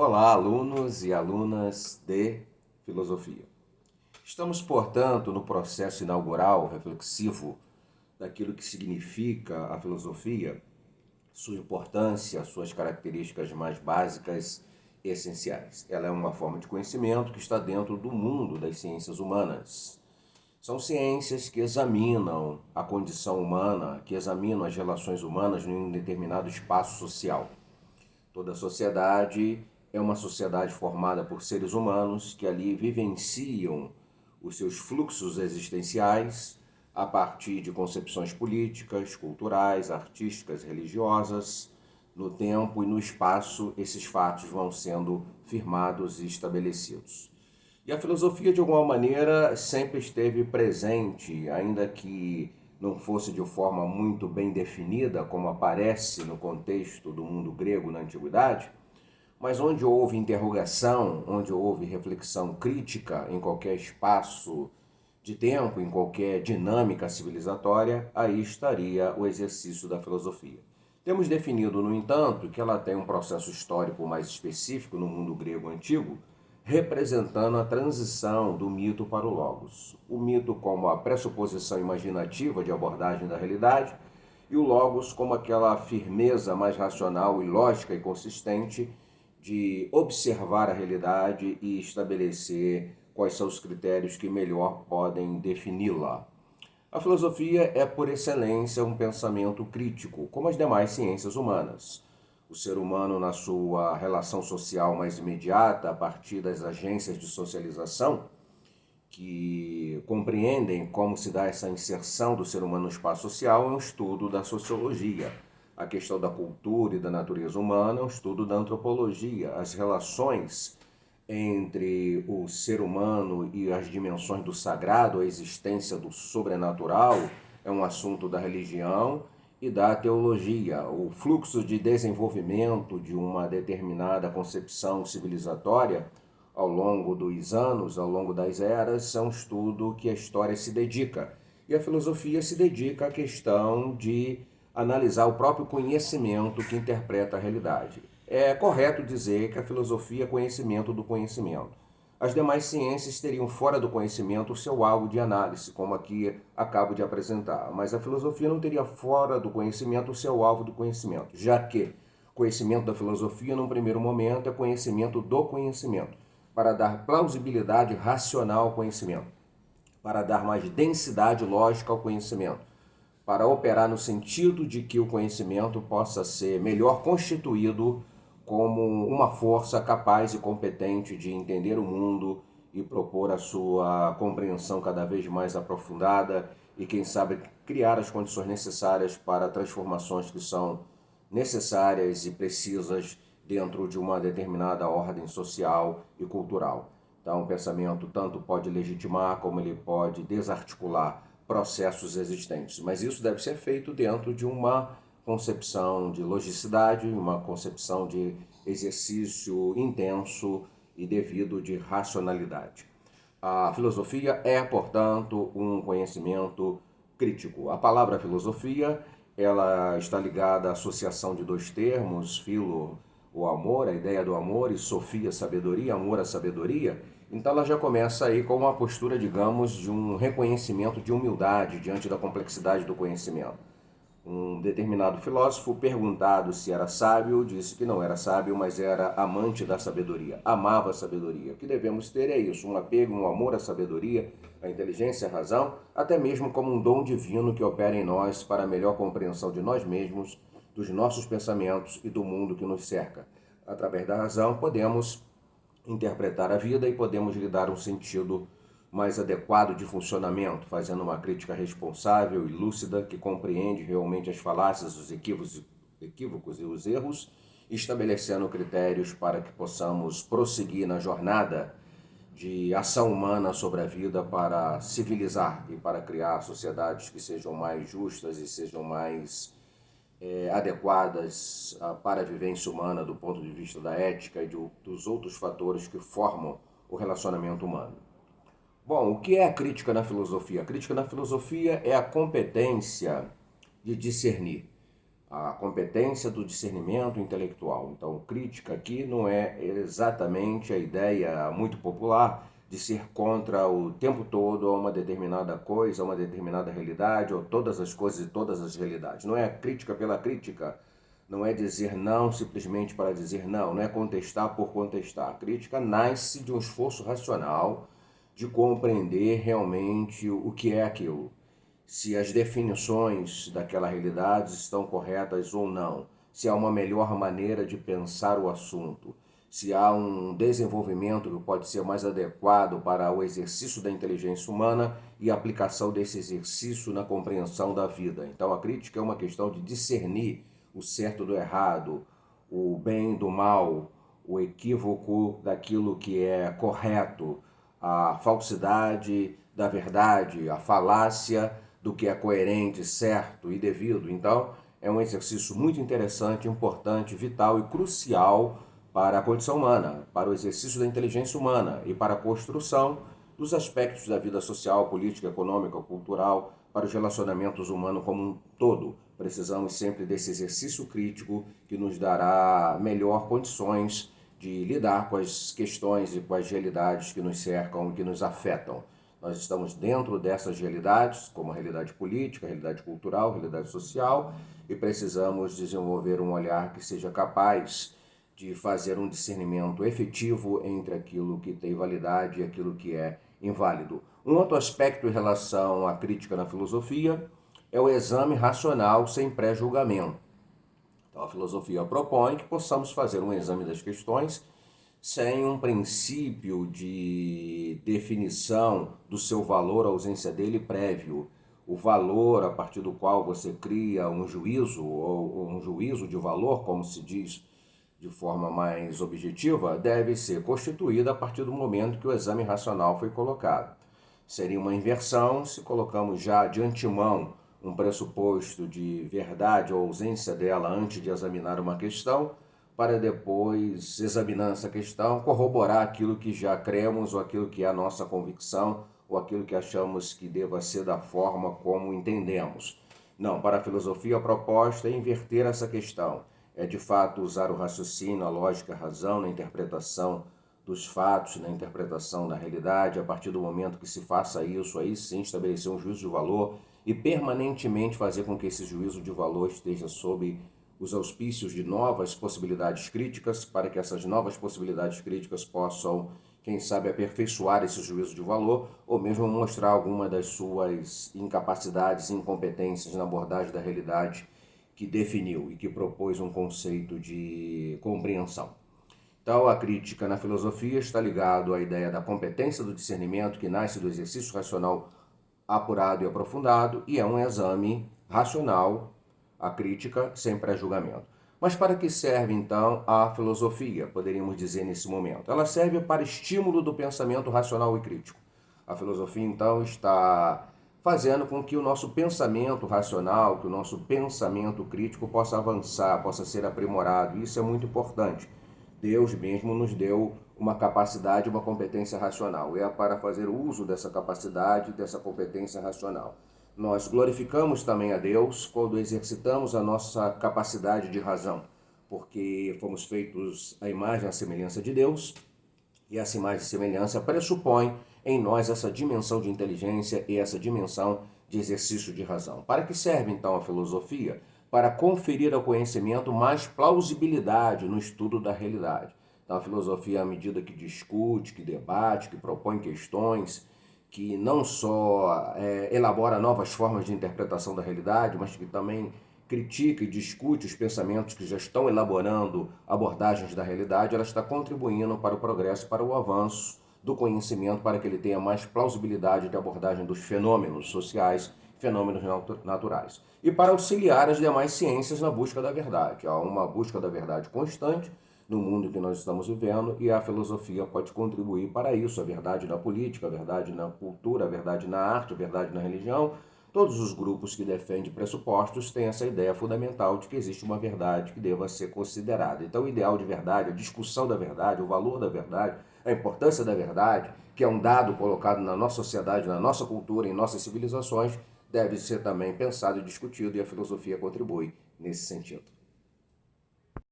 Olá, alunos e alunas de filosofia. Estamos, portanto, no processo inaugural reflexivo daquilo que significa a filosofia, sua importância, suas características mais básicas e essenciais. Ela é uma forma de conhecimento que está dentro do mundo das ciências humanas. São ciências que examinam a condição humana, que examinam as relações humanas em um determinado espaço social. Toda sociedade é uma sociedade formada por seres humanos que ali vivenciam os seus fluxos existenciais a partir de concepções políticas, culturais, artísticas, religiosas. No tempo e no espaço, esses fatos vão sendo firmados e estabelecidos. E a filosofia, de alguma maneira, sempre esteve presente, ainda que não fosse de forma muito bem definida, como aparece no contexto do mundo grego na antiguidade, mas onde houve interrogação, onde houve reflexão crítica em qualquer espaço de tempo, em qualquer dinâmica civilizatória, aí estaria o exercício da filosofia. Temos definido, no entanto, que ela tem um processo histórico mais específico no mundo grego antigo, representando a transição do mito para o logos. O mito como a pressuposição imaginativa de abordagem da realidade e o logos como aquela firmeza mais racional e lógica e consistente de observar a realidade e estabelecer quais são os critérios que melhor podem defini-la. A filosofia é, por excelência, um pensamento crítico, como as demais ciências humanas. O ser humano, na sua relação social mais imediata, a partir das agências de socialização, que compreendem como se dá essa inserção do ser humano no espaço social, é um estudo da sociologia. A questão da cultura e da natureza humana é um estudo da antropologia. As relações entre o ser humano e as dimensões do sagrado, a existência do sobrenatural, é um assunto da religião e da teologia. O fluxo de desenvolvimento de uma determinada concepção civilizatória ao longo dos anos, ao longo das eras, é um estudo que a história se dedica. E a filosofia se dedica à questão de analisar o próprio conhecimento que interpreta a realidade. É correto dizer que a filosofia é conhecimento do conhecimento. As demais ciências teriam fora do conhecimento o seu alvo de análise, como aqui acabo de apresentar, mas a filosofia não teria fora do conhecimento o seu alvo do conhecimento, já que conhecimento da filosofia, num primeiro momento, é conhecimento do conhecimento, para dar plausibilidade racional ao conhecimento, para dar mais densidade lógica ao conhecimento, para operar no sentido de que o conhecimento possa ser melhor constituído como uma força capaz e competente de entender o mundo e propor a sua compreensão cada vez mais aprofundada e, quem sabe, criar as condições necessárias para transformações que são necessárias e precisas dentro de uma determinada ordem social e cultural. Então, o pensamento tanto pode legitimar como ele pode desarticular processos existentes, mas isso deve ser feito dentro de uma concepção de logicidade, uma concepção de exercício intenso e devido de racionalidade. A filosofia é, portanto, um conhecimento crítico. A palavra filosofia, ela está ligada à associação de dois termos, filo, o amor, a ideia do amor, e sofia, sabedoria, amor à sabedoria. Então ela já começa aí com uma postura, digamos, de um reconhecimento de humildade diante da complexidade do conhecimento. Um determinado filósofo, perguntado se era sábio, disse que não era sábio, mas era amante da sabedoria, amava a sabedoria. O que devemos ter é isso, um apego, um amor à sabedoria, à inteligência, à razão, até mesmo como um dom divino que opera em nós para a melhor compreensão de nós mesmos, dos nossos pensamentos e do mundo que nos cerca. Através da razão, podemos interpretar a vida e podemos lhe dar um sentido mais adequado de funcionamento, fazendo uma crítica responsável e lúcida que compreende realmente as falácias, os equívocos e os erros, estabelecendo critérios para que possamos prosseguir na jornada de ação humana sobre a vida para civilizar e para criar sociedades que sejam mais justas e sejam mais adequadas para a vivência humana do ponto de vista da ética e dos outros fatores que formam o relacionamento humano. Bom, o que é a crítica na filosofia? A crítica na filosofia é a competência de discernir. a competência do discernimento intelectual. Então, crítica aqui não é exatamente a ideia muito popular de ser contra o tempo todo a uma determinada coisa, a uma determinada realidade, ou todas as coisas e todas as realidades. Não é a crítica pela crítica, não é dizer não simplesmente para dizer não, não é contestar por contestar. A crítica nasce de um esforço racional de compreender realmente o que é aquilo, se as definições daquela realidade estão corretas ou não, se há uma melhor maneira de pensar o assunto, se há um desenvolvimento que pode ser mais adequado para o exercício da inteligência humana e a aplicação desse exercício na compreensão da vida. Então, a crítica é uma questão de discernir o certo do errado, o bem do mal, o equívoco daquilo que é correto, a falsidade da verdade, a falácia do que é coerente, certo e devido. Então, é um exercício muito interessante, importante, vital e crucial para a condição humana, para o exercício da inteligência humana e para a construção dos aspectos da vida social, política, econômica, cultural, para os relacionamentos humanos como um todo. Precisamos sempre desse exercício crítico que nos dará melhor condições de lidar com as questões e com as realidades que nos cercam e que nos afetam. Nós estamos dentro dessas realidades, como a realidade política, a realidade cultural, a realidade social, e precisamos desenvolver um olhar que seja capaz de fazer um discernimento efetivo entre aquilo que tem validade e aquilo que é inválido. Um outro aspecto em relação à crítica na filosofia é o exame racional sem pré-julgamento. Então, a filosofia propõe que possamos fazer um exame das questões sem um princípio de definição do seu valor, a ausência dele prévio. O valor a partir do qual você cria um juízo, ou um juízo de valor, como se diz de forma mais objetiva, deve ser constituído a partir do momento que o exame racional foi colocado. Seria uma inversão se colocamos já de antemão um pressuposto de verdade ou ausência dela antes de examinar uma questão, para depois, examinando essa questão, corroborar aquilo que já cremos, ou aquilo que é a nossa convicção, ou aquilo que achamos que deva ser da forma como entendemos. Não, para a filosofia a proposta é inverter essa questão. É de fato usar o raciocínio, a lógica, a razão na interpretação dos fatos, na interpretação da realidade. A partir do momento que se faça isso, aí sim estabelecer um juízo de valor e permanentemente fazer com que esse juízo de valor esteja sob os auspícios de novas possibilidades críticas, para que essas novas possibilidades críticas possam, quem sabe, aperfeiçoar esse juízo de valor, ou mesmo mostrar alguma das suas incapacidades e incompetências na abordagem da realidade que definiu e que propôs um conceito de compreensão. Então, a crítica na filosofia está ligado à ideia da competência do discernimento que nasce do exercício racional apurado e aprofundado, e é um exame racional, a crítica sem pré-julgamento. Mas para que serve então a filosofia, poderíamos dizer nesse momento? Ela serve para estímulo do pensamento racional e crítico. A filosofia então está fazendo com que o nosso pensamento racional, que o nosso pensamento crítico possa avançar, possa ser aprimorado. Isso é muito importante. Deus mesmo nos deu uma capacidade, uma competência racional. É para fazer uso dessa capacidade, dessa competência racional. Nós glorificamos também a Deus quando exercitamos a nossa capacidade de razão, porque fomos feitos à imagem e à semelhança de Deus, e essa imagem e semelhança pressupõe em nós essa dimensão de inteligência e essa dimensão de exercício de razão. Para que serve então a filosofia? Para conferir ao conhecimento mais plausibilidade no estudo da realidade. Então, a filosofia, à medida que discute, que debate, que propõe questões, que não só elabora novas formas de interpretação da realidade, mas que também critica e discute os pensamentos que já estão elaborando abordagens da realidade, ela está contribuindo para o progresso, para o avanço do conhecimento, para que ele tenha mais plausibilidade de abordagem dos fenômenos sociais, fenômenos naturais. E para auxiliar as demais ciências na busca da verdade. Há uma busca da verdade constante no mundo que nós estamos vivendo, e a filosofia pode contribuir para isso, a verdade na política, a verdade na cultura, a verdade na arte, a verdade na religião. Todos os grupos que defendem pressupostos têm essa ideia fundamental de que existe uma verdade que deva ser considerada. Então, o ideal de verdade, a discussão da verdade, o valor da verdade, a importância da verdade, que é um dado colocado na nossa sociedade, na nossa cultura, em nossas civilizações, deve ser também pensado e discutido, e a filosofia contribui nesse sentido.